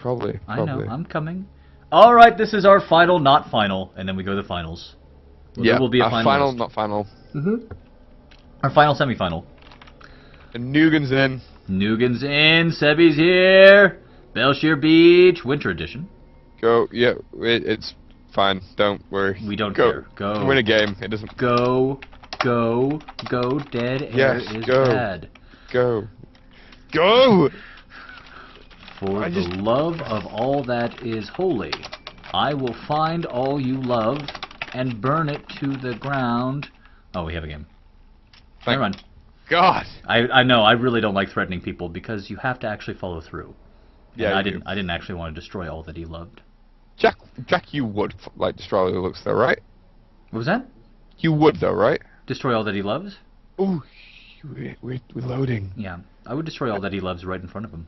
Probably. I know, I'm coming. Alright, this is our final, not final, and then we go to the finals. Well, Yeah, there will be a final, list. not final. Our final semifinal. And Knugen's in. Knugen's in, Sebby's here. Belshire Beach, Winter Edition. Go, yeah, it's fine, don't worry. We don't go. care. Go. Win a game, it doesn't... Go, dead air is go. bad. Go. Go! For the love of all that is holy, I will find all you love and burn it to the ground. Oh, we have a game. Never mind. God! I know, I really don't like threatening people because you have to actually follow through. Yeah, I didn't actually want to destroy all that he loved. Jack, you would, like, destroy all the looks though, right? What was that? You would though, right? Destroy all that he loves? Ooh, we're loading. Yeah, I would destroy all that he loves right in front of him.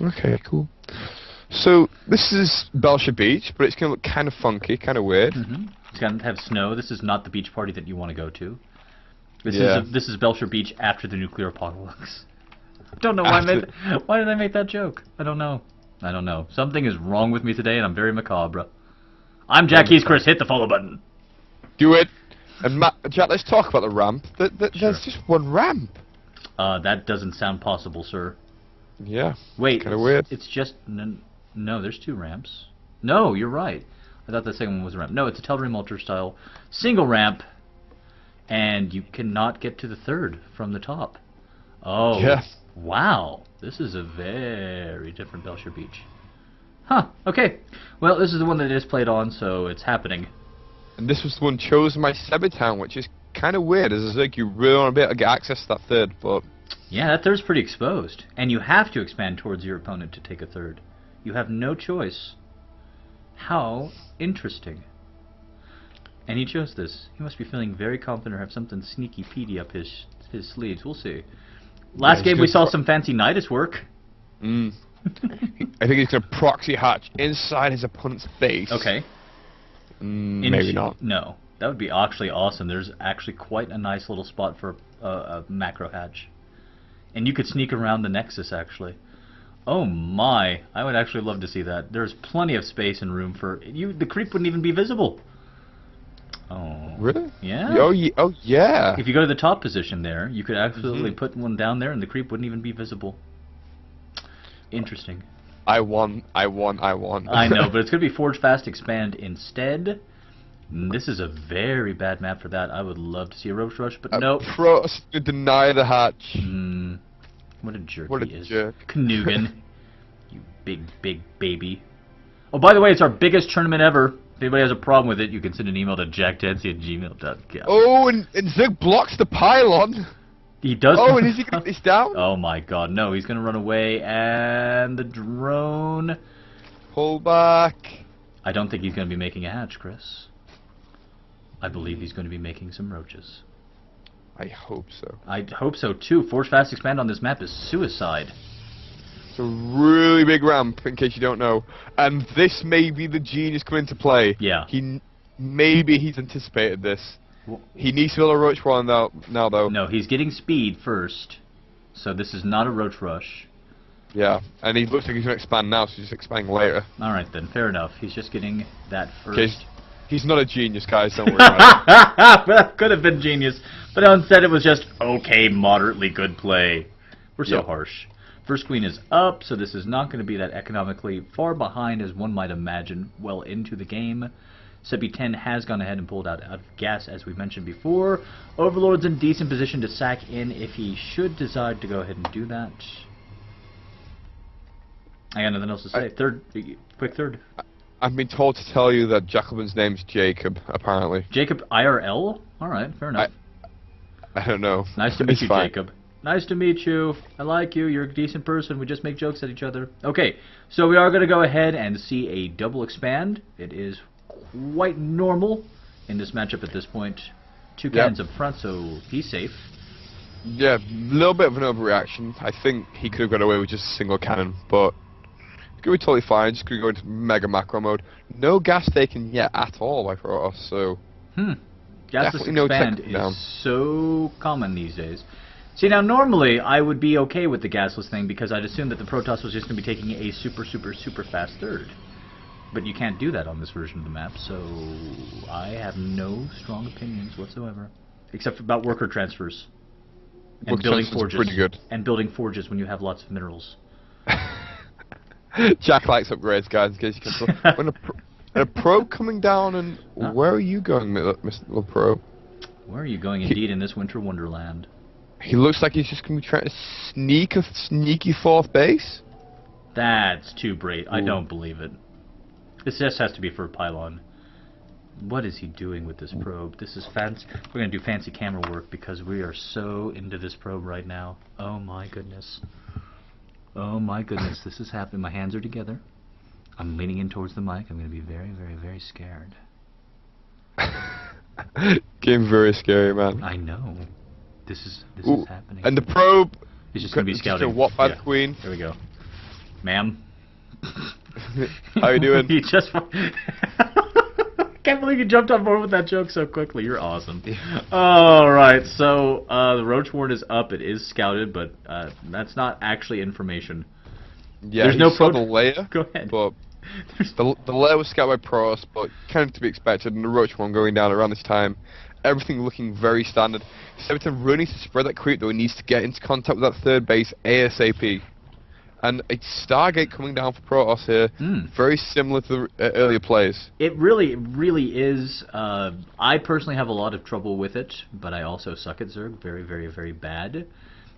Okay, cool. So, this is Belshire Beach, but it's going to look kind of funky, kind of weird. It's going to have snow. This is not the beach party that you want to go to. This is Belshire Beach after the nuclear apocalypse. Don't know why why did I make that joke? I don't know. Something is wrong with me today, and I'm very macabre. I'm Jack Keys, Chris. Hit the follow button. Do it. And Jack, let's talk about the ramp. There's just one ramp. That doesn't sound possible, sir. Yeah. Wait. Kind of weird. It's just no. There's 2 ramps. No, you're right. I thought the second one was a ramp. No, it's a Tellery Malter style single ramp, and you cannot get to the 3rd from the top. Oh. Yeah. Wow. This is a very different Belshire Beach. Huh. Okay. Well, this is the one that I just played on, so it's happening. And this was the one chosen by Sebbieten, which is kind of weird. It's like you really want to be able to get access to that 3rd, but... Yeah, that 3rd's pretty exposed. And you have to expand towards your opponent to take a 3rd. You have no choice. How interesting. And he chose this. He must be feeling very confident or have something sneaky peedy up his sleeves. We'll see. Last game we saw some fancy Nidus work. I think he's going to proxy hatch inside his opponent's base. Okay. Maybe not. No. That would be actually awesome. There's actually quite a nice little spot for a macro hatch. And you could sneak around the Nexus, actually. Oh my. I would actually love to see that. There's plenty of space and room for... The creep wouldn't even be visible. Oh. Really? Yeah. Oh, yeah. If you go to the top position there, you could absolutely put one down there and the creep wouldn't even be visible. Interesting. I won. I know, but it's going to be Forge Fast Expand instead. This is a very bad map for that. I would love to see a Roach Rush, but nope. Frost to deny the hatch. What a jerk What a he is. jerk. Knugen. You big baby. Oh, by the way, it's our biggest tournament ever. If anybody has a problem with it, you can send an email to jackdancy@gmail.com. Oh, and Zig blocks the pylon. He does. Oh, and is he going to... He's down? Oh my god, no, he's going to run away, and the drone... Pull back. I don't think he's going to be making a hatch, Chris. I believe he's going to be making some roaches. I hope so. I hope so too. Force Fast Expand on this map is suicide. It's a really big ramp, in case you don't know. And this may be the genius coming into play. Yeah. Maybe he's anticipated this. He needs to build a Roach one now, though. No, he's getting speed first. So this is not a Roach Rush. Yeah, and he looks like he's going to expand now, so he's expanding later. Alright then, fair enough. He's just getting that first. He's not a genius, guys, don't worry about it. That could have been genius. But instead it was just, okay, moderately good play. We're so harsh. First queen is up, so this is not going to be that economically far behind as one might imagine well into the game. Sebbieten has gone ahead and pulled out of gas, as we mentioned before. Overlord's in decent position to sack in if he should decide to go ahead and do that. I got nothing else to say. Quick third. I've been told to tell you that Jacobin's name's Jacob, apparently. Jacob IRL? Alright, fair enough. I don't know. Nice to meet you, Jacob. Nice to meet you. I like you. You're a decent person. We just make jokes at each other. Okay, so we are going to go ahead and see a double expand. It is quite normal in this matchup at this point. 2 cannons up front, so he's safe. Yeah, a little bit of an overreaction. I think he could have got away with just a single cannon, but it's going to be totally fine. Just going to go into mega macro mode. No gas taken yet at all by Protoss, so... Gasless expand is so common these days. See, now normally I would be okay with the gasless thing because I'd assume that the Protoss was just going to be taking a super, super, super fast third. But you can't do that on this version of the map, so I have no strong opinions whatsoever. Except about worker transfers. And building forges. Pretty good. And building forges when you have lots of minerals. Jack likes upgrades, guys, in case you can tell. When a probe coming down, and where are you going, Mr. Little Probe? Where are you going, indeed, in this winter wonderland? He looks like he's just going to be trying to sneak a sneaky 4th base. That's too bright. I don't believe it. This just has to be for a pylon. What is he doing with this probe? This is fancy. We're going to do fancy camera work because we are so into this probe right now. Oh my goodness. Oh my goodness. This is happening. My hands are together. I'm leaning in towards the mic. I'm going to be very, very, very scared. Game very scary, man. I know. This is happening. And the probe is just going to be scouting. Just what by the Queen? There we go. Ma'am. How you doing? You just... Can't believe you jumped on board with that joke so quickly. You're awesome. Alright, so the Roach Ward is up. It is scouted, but that's not actually information. Yeah, there's no the layer. Go ahead. But the layer was scouted by Protoss, but kind of to be expected, and the Roach one going down around this time. Everything looking very standard. Sebbieten really needs to spread that creep, though. He needs to get into contact with that 3rd base ASAP. And a Stargate coming down for Protoss here, very similar to the earlier plays. It really, really is. I personally have a lot of trouble with it, but I also suck at Zerg very, very, very bad.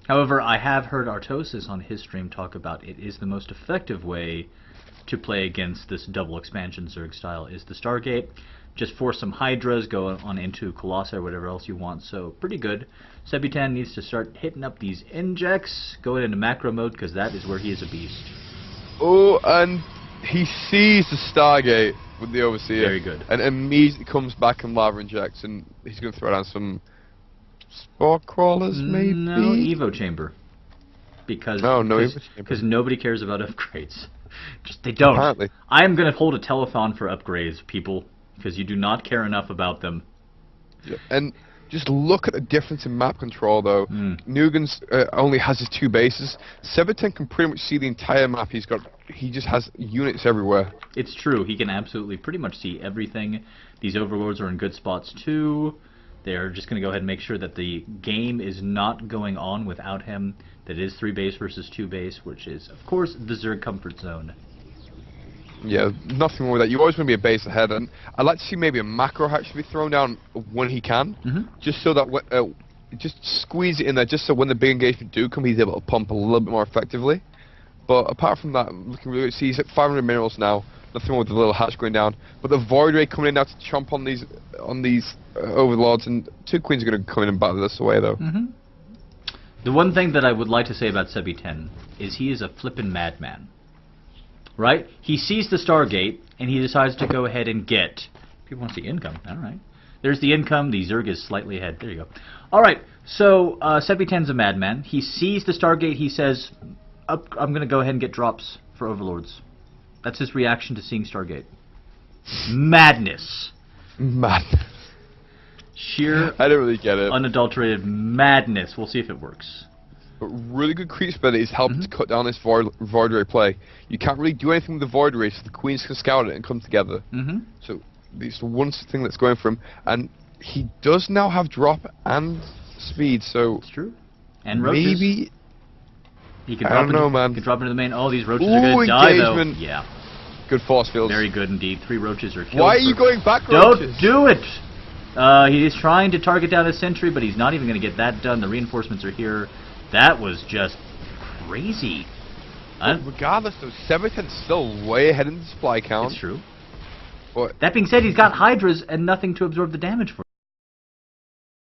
However, I have heard Artosis on his stream talk about it is the most effective way to play against this double expansion Zerg style is the Stargate. Just force some Hydras, go on into Colossi or whatever else you want, so pretty good. Sebbieten needs to start hitting up these injects, going into macro mode, because that is where he is a beast. Oh, and he sees the Stargate with the Overseer. Very good. And immediately comes back and lava injects, and he's going to throw down some Spore Crawlers, maybe? No, Evo Chamber. Because nobody cares about upgrades. Just, they don't. Apparently. I am going to hold a telethon for upgrades, people. Because you do not care enough about them. Yeah. And just look at the difference in map control, though. Knugen's only has his 2 bases. Sebbieten can pretty much see the entire map. He just has units everywhere. It's true. He can absolutely pretty much see everything. These overlords are in good spots too. They're just going to go ahead and make sure that the game is not going on without him. That is 3 base versus 2 base, which is, of course, the Zerg comfort zone. Yeah, nothing wrong with that. You always want to be a base ahead, and I'd like to see maybe a macro hatch be thrown down when he can, just so that just squeeze it in there, just so when the big engagement do come, he's able to pump a little bit more effectively. But apart from that, looking really good. See, he's at 500 minerals now. Nothing wrong with the little hatch going down, but the Void Ray coming in now to chomp on these overlords, and 2 queens are going to come in and battle this away, though. The one thing that I would like to say about Sebbieten is he is a flippin' madman. Right? He sees the Stargate, and he decides to go ahead and get... People want to see income. Alright. There's the income. The Zerg is slightly ahead. There you go. Alright, so Sebbieten's a madman. He sees the Stargate. He says, I'm going to go ahead and get drops for Overlords. That's his reaction to seeing Stargate. Madness. Madness. Sheer, I don't really get it. Unadulterated madness. We'll see if it works. But really good creep spread is helping to cut down this Void Ray play. You can't really do anything with the Void Ray, so the Queens can scout it and come together. So it's the one thing that's going for him. And he does now have drop and speed, so... It's true. And roaches. Maybe... He can I don't know, man. He can drop into the main. Oh, these roaches are going to die, though. Yeah. Good force fields. Very good indeed. 3 roaches are killed. Why are you going back, Don't roaches? do it! He is trying to target down a sentry, but he's not even going to get that done. The reinforcements are here. That was just crazy. Regardless, though, Sebbieten's still way ahead in the supply count. It's true. But that being said, he's got Hydras and nothing to absorb the damage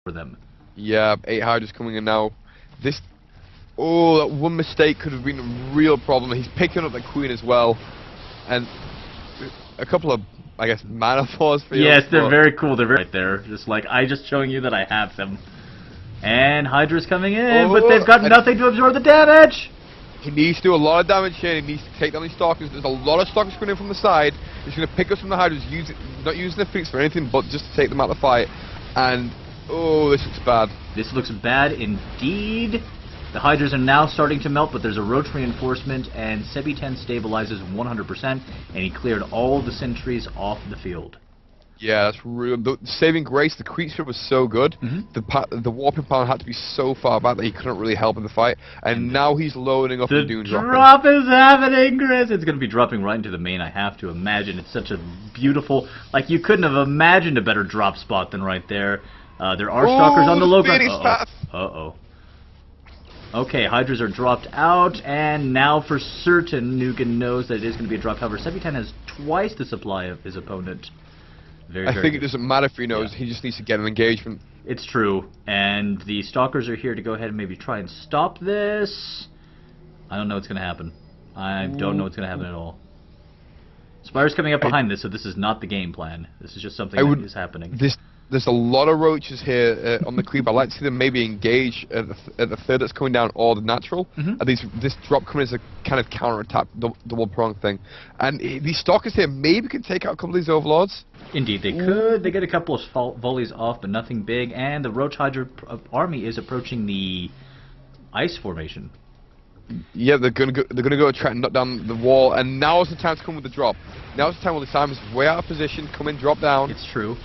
for them. Yeah, 8 Hydras coming in now. This... Oh, that one mistake could have been a real problem. He's picking up the Queen as well. And a couple of, I guess, mana force fields. Yes, they're very cool. They're very right there. Just like, I just showing you that I have them. And Hydra's coming in, but they've got nothing to absorb the damage! He needs to do a lot of damage here. He needs to take down these Stalkers. There's a lot of Stalkers coming in from the side. He's going to pick up some of the Hydras, not using the Phoenix for anything but just to take them out of the fight. And Oh, this looks bad. This looks bad indeed. The Hydras are now starting to melt, but there's a roach reinforcement, and Sebbieten stabilizes 100%, and he cleared all the sentries off the field. Yeah, that's real. The saving grace, the creep speed was so good. The warping power had to be so far back that he couldn't really help in the fight. And now he's loading up and doing dropping. The drop is happening, Chris. It's going to be dropping right into the main, I have to imagine. It's such a beautiful... Like, you couldn't have imagined a better drop spot than right there. There are stalkers on the low ground. Uh-oh. Okay, Hydras are dropped out, and now for certain, Knugen knows that it is going to be a drop. However, Sebbieten has twice the supply of his opponent. I think it doesn't matter if he knows, he just needs to get an engagement. It's true, and the stalkers are here to go ahead and maybe try and stop this. I don't know what's going to happen. I don't know what's going to happen at all. Spire's coming up behind this, so this is not the game plan. This is just something that is happening. There's a lot of roaches here on the creep. I'd like to see them maybe engage at the third that's coming down, or the natural. This drop coming as a kind of counter-attack, double prong thing. And these stalkers here maybe can take out a couple of these overlords. Indeed, they could. They get a couple of volleys off, but nothing big. And the Roach Hydra army is approaching the ice formation. Yeah, they're gonna go try and knock down the wall. And now is the time to come with the drop. Now is the time when the Simon's way out of position. Come in, drop down. It's true.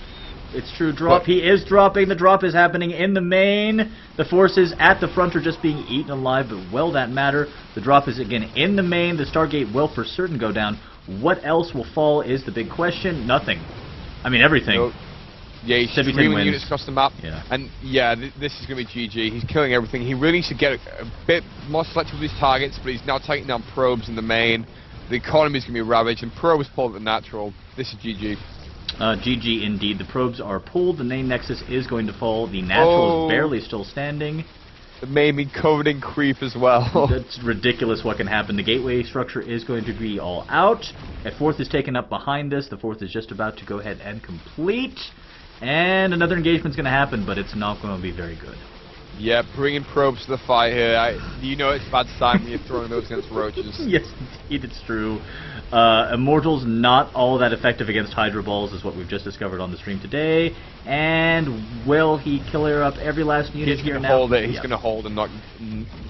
It's true, drop. He is dropping. The drop is happening in the main. The forces at the front are just being eaten alive, but will that matter? The drop is again in the main. The Stargate will for certain go down. What else will fall is the big question. Nothing. I mean, everything. So, yeah, he's streaming the units across the map. Yeah. And yeah, this is going to be GG. He's killing everything. He really needs to get a bit more selective with his targets, but he's now taking down probes in the main. The economy is going to be ravaged, and probes pulled at the natural. This is GG. GG indeed. The probes are pulled. The main nexus is going to fall. The natural is barely still standing. The main being covered in creep as well. That's ridiculous what can happen. The gateway structure is going to be all out. A fourth is taken up behind this. The fourth is just about to go ahead and complete. And another engagement's going to happen, but it's not going to be very good. Yeah, bringing probes to the fight here. You know it's bad sign when you're throwing those against roaches. Yes, indeed, it's true. Immortal's not all that effective against Hydra Balls, is what we've just discovered on the stream today. And will he clear up every last unit here now? Hold it. He's going to hold and not.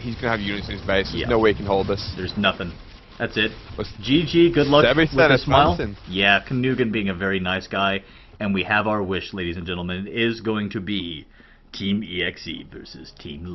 He's going to have units in his base. There's no way he can hold this. There's nothing. That's it. GG. Good luck with a smile. Yeah, Knugen being a very nice guy, and we have our wish, ladies and gentlemen. It is going to be Team EXE versus Team Love.